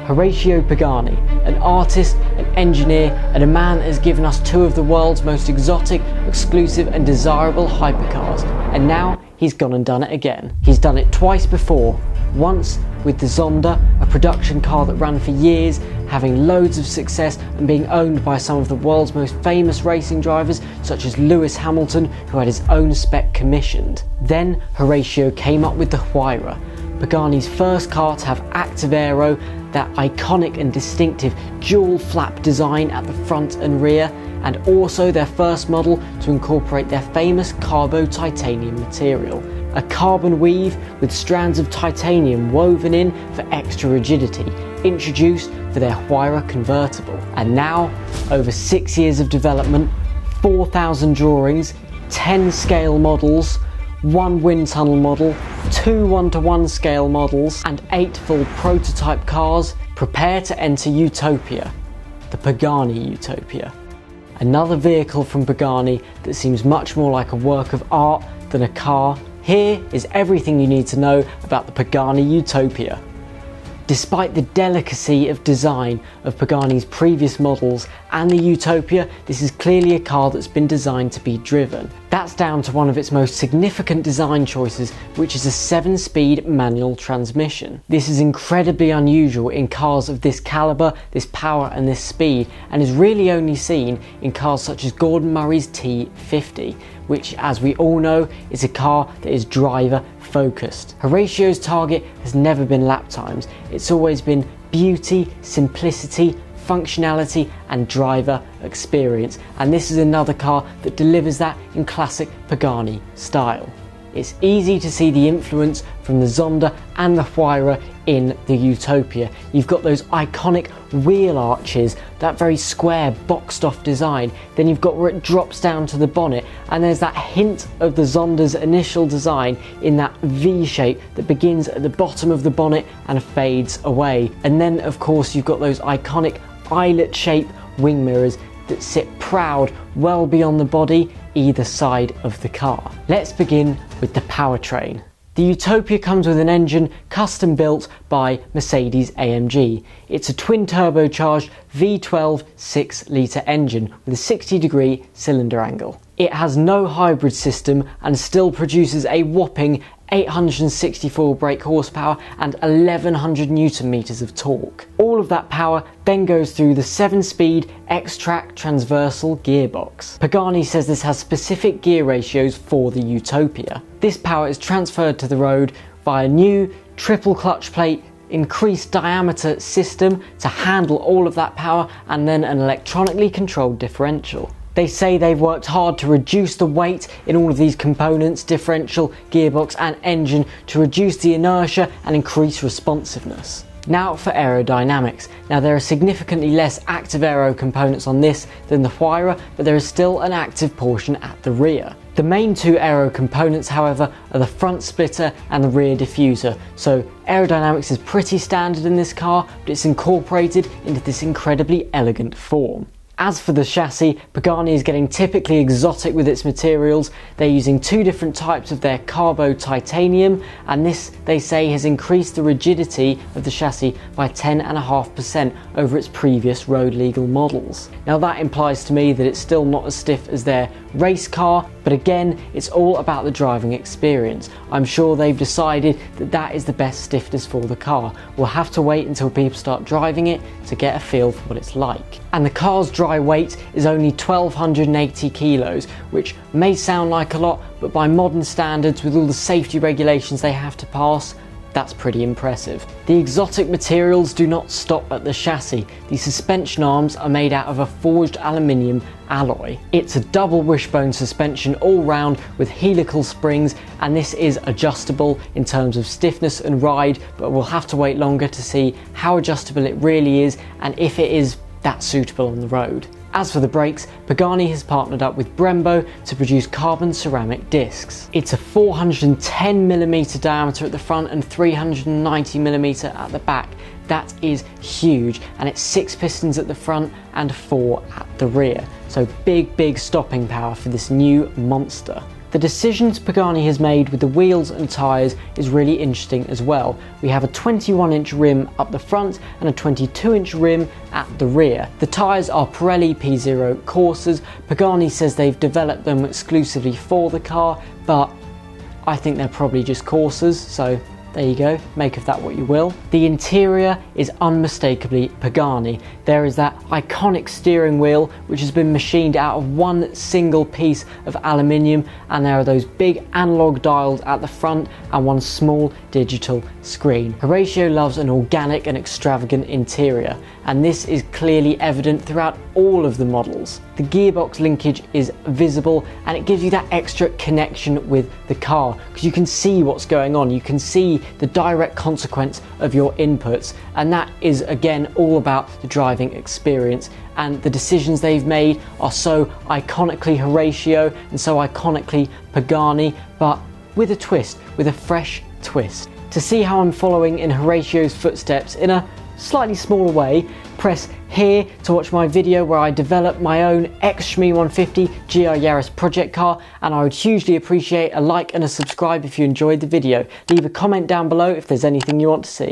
Horacio Pagani, an artist, an engineer, and a man that has given us two of the world's most exotic, exclusive and desirable hypercars, and now he's gone and done it again. He's done it twice before, once with the Zonda, a production car that ran for years, having loads of success and being owned by some of the world's most famous racing drivers such as Lewis Hamilton, who had his own spec commissioned. Then Horacio came up with the Huayra, Pagani's first car to have active aero, that iconic and distinctive dual flap design at the front and rear, and also their first model to incorporate their famous carbo titanium material, a carbon weave with strands of titanium woven in for extra rigidity, introduced for their Huayra convertible. And now, over 6 years of development, 4,000 drawings, 10 scale models, 1 wind tunnel model, 2 1:1 scale models, and 8 full prototype cars prepare to enter Utopia, the Pagani Utopia. Another vehicle from Pagani that seems much more like a work of art than a car. Here is everything you need to know about the Pagani Utopia. Despite the delicacy of design of Pagani's previous models and the Utopia, this is clearly a car that's been designed to be driven. That's down to one of its most significant design choices, which is a 7-speed manual transmission. This is incredibly unusual in cars of this caliber, this power and this speed, and is really only seen in cars such as Gordon Murray's T50, which, as we all know, is a car that is driver focused. Horacio's target has never been lap times, it's always been beauty, simplicity, functionality and driver experience, and this is another car that delivers that in classic Pagani style. It's easy to see the influence from the Zonda and the Huayra in the Utopia. You've got those iconic wheel arches, that very square boxed off design, then you've got where it drops down to the bonnet, and there's that hint of the Zonda's initial design in that V shape that begins at the bottom of the bonnet and fades away. And then of course you've got those iconic eyelet shaped wing mirrors that sit proud well beyond the body either side of the car. Let's begin with the powertrain. The Utopia comes with an engine custom built by Mercedes-AMG. It's a twin turbocharged V12 6-litre engine with a 60-degree cylinder angle. It has no hybrid system and still produces a whopping 864 brake horsepower and 1100 newton meters of torque. All of that power then goes through the 7-speed X-Track transversal gearbox. Pagani says this has specific gear ratios for the Utopia. This power is transferred to the road via new triple clutch plate increased diameter system to handle all of that power, and then an electronically controlled differential. They say they've worked hard to reduce the weight in all of these components, differential, gearbox and engine, to reduce the inertia and increase responsiveness. Now for aerodynamics. Now there are significantly less active aero components on this than the Huayra, but there is still an active portion at the rear. The main two aero components, however, are the front splitter and the rear diffuser, so aerodynamics is pretty standard in this car, but it's incorporated into this incredibly elegant form. As for the chassis, Pagani is getting typically exotic with its materials. They're using 2 different types of their carbo titanium, and this, they say, has increased the rigidity of the chassis by 10.5% over its previous road legal models. Now that implies to me that it's still not as stiff as their race car, but again, it's all about the driving experience. I'm sure they've decided that that is the best stiffness for the car. We'll have to wait until people start driving it to get a feel for what it's like. And the car's dry weight is only 1,280 kilos, which may sound like a lot, but by modern standards, with all the safety regulations they have to pass, that's pretty impressive. The exotic materials do not stop at the chassis. The suspension arms are made out of a forged aluminium alloy. It's a double wishbone suspension all round with helical springs, and this is adjustable in terms of stiffness and ride, but we'll have to wait longer to see how adjustable it really is and if it is that suitable on the road. As for the brakes, Pagani has partnered up with Brembo to produce carbon ceramic discs. It's a 410mm diameter at the front and 390mm at the back. That is huge, and it's 6 pistons at the front and 4 at the rear. So big stopping power for this new monster. The decisions Pagani has made with the wheels and tyres is really interesting as well. We have a 21-inch rim up the front and a 22-inch rim at the rear. The tyres are Pirelli P0 Corsas. Pagani says they've developed them exclusively for the car, but I think they're probably just Corsas, so there you go, make of that what you will. The interior is unmistakably Pagani. There is that iconic steering wheel which has been machined out of one single piece of aluminium, and there are those big analog dials at the front and one small digital screen. Horacio loves an organic and extravagant interior, and this is clearly evident throughout all of the models. The gearbox linkage is visible, and it gives you that extra connection with the car because you can see what's going on, you can see the direct consequence of your inputs, and that is again all about the driving experience. And the decisions they've made are so iconically Horacio and so iconically Pagani, but with a twist, with a fresh twist. To see how I'm following in Horacio's footsteps in a slightly smaller way, press here to watch my video where I develop my own ex-Shmee 150 GR Yaris project car, and I would hugely appreciate a like and a subscribe if you enjoyed the video. Leave a comment down below if there's anything you want to see.